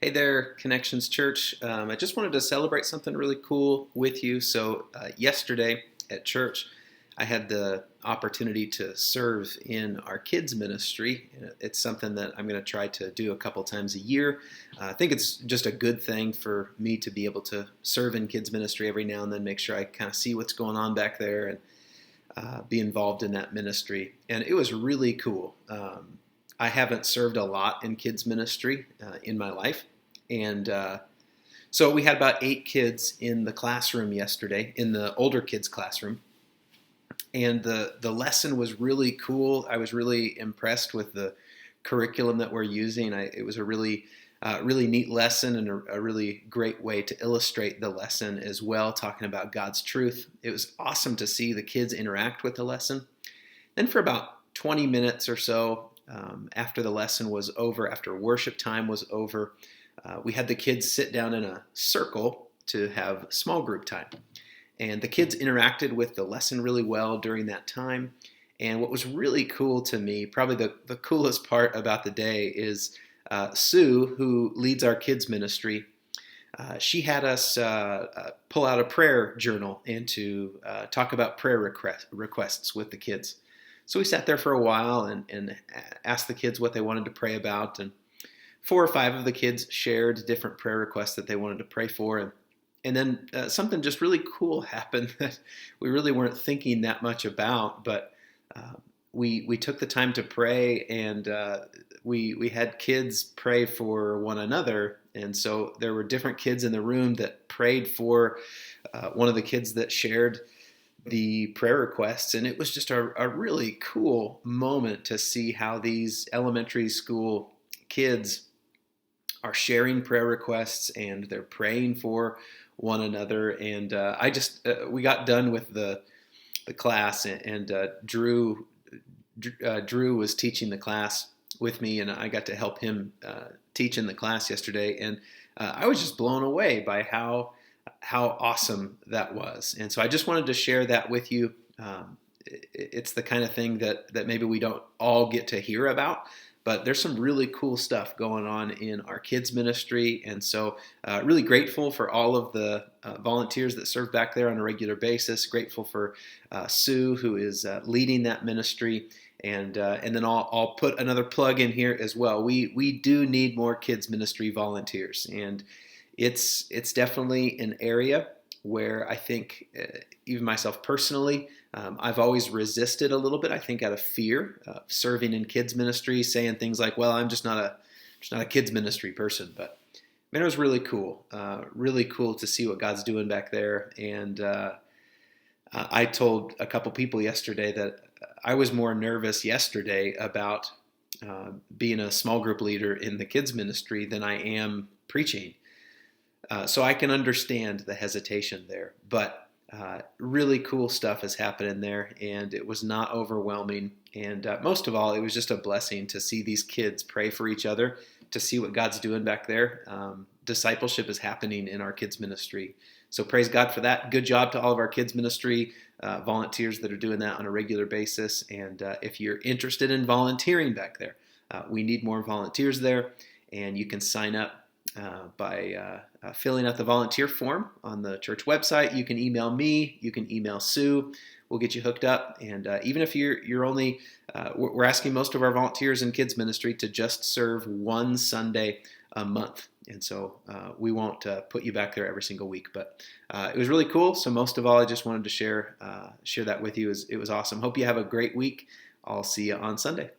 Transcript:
Hey there, Connections Church. I just wanted to celebrate something really cool with you. Yesterday at church, I had the opportunity to serve in our kids' ministry. It's something that I'm going to try to do a couple times a year. I think it's just a good thing for me to be able to serve in kids' ministry every now and then, make sure I kind of see what's going on back there and be involved in that ministry. And it was really cool. I haven't served a lot in kids ministry in my life, and so we had about 8 kids in the classroom yesterday, in the older kids classroom, and the lesson was really cool. I was really impressed with the curriculum that we're using. It was a really neat lesson and a really great way to illustrate the lesson as well, talking about God's truth. It was awesome to see the kids interact with the lesson. Then for about 20 minutes or so, after the lesson was over, after worship time was over, we had the kids sit down in a circle to have small group time. And the kids interacted with the lesson really well during that time. And what was really cool to me, probably the coolest part about the day, is Sue, who leads our kids ministry. She had us pull out a prayer journal and to talk about prayer requests with the kids. So we sat there for a while and asked the kids what they wanted to pray about. And 4 or 5 of the kids shared different prayer requests that they wanted to pray for. And then something just really cool happened that we really weren't thinking that much about. But we took the time to pray, and we had kids pray for one another. And so there were different kids in the room that prayed for one of the kids that shared the prayer requests. And it was just a really cool moment to see how these elementary school kids are sharing prayer requests and they're praying for one another. And we got done with the class, and Drew was teaching the class with me, and I got to help him teach in the class yesterday. And I was just blown away by how awesome that was. And so I just wanted to share that with you. It's the kind of thing that maybe we don't all get to hear about, but there's some really cool stuff going on in our kids ministry. And so really grateful for all of the volunteers that serve back there on a regular basis. Grateful for Sue, who is leading that ministry. And then I'll put another plug in here as well. We do need more kids ministry volunteers, and it's definitely an area where I think, even myself personally, I've always resisted a little bit. I think out of fear of serving in kids ministry, saying things like, "Well, I'm just not a kids ministry person." But man, it was really cool to see what God's doing back there. And I told a couple people yesterday that I was more nervous yesterday about being a small group leader in the kids ministry than I am preaching. So I can understand the hesitation there, but really cool stuff is happening there, and it was not overwhelming. And most of all, it was just a blessing to see these kids pray for each other, to see what God's doing back there. Discipleship is happening in our kids ministry. So praise God for that. Good job to all of our kids ministry volunteers that are doing that on a regular basis. And if you're interested in volunteering back there, we need more volunteers there, and you can sign up by filling out the volunteer form on the church website. You can email me. You can email Sue. We'll get you hooked up. And even if you're only, we're asking most of our volunteers in kids ministry to just serve one Sunday a month. And so we won't put you back there every single week. But it was really cool. So most of all, I just wanted to share that with you. It was awesome. Hope you have a great week. I'll see you on Sunday.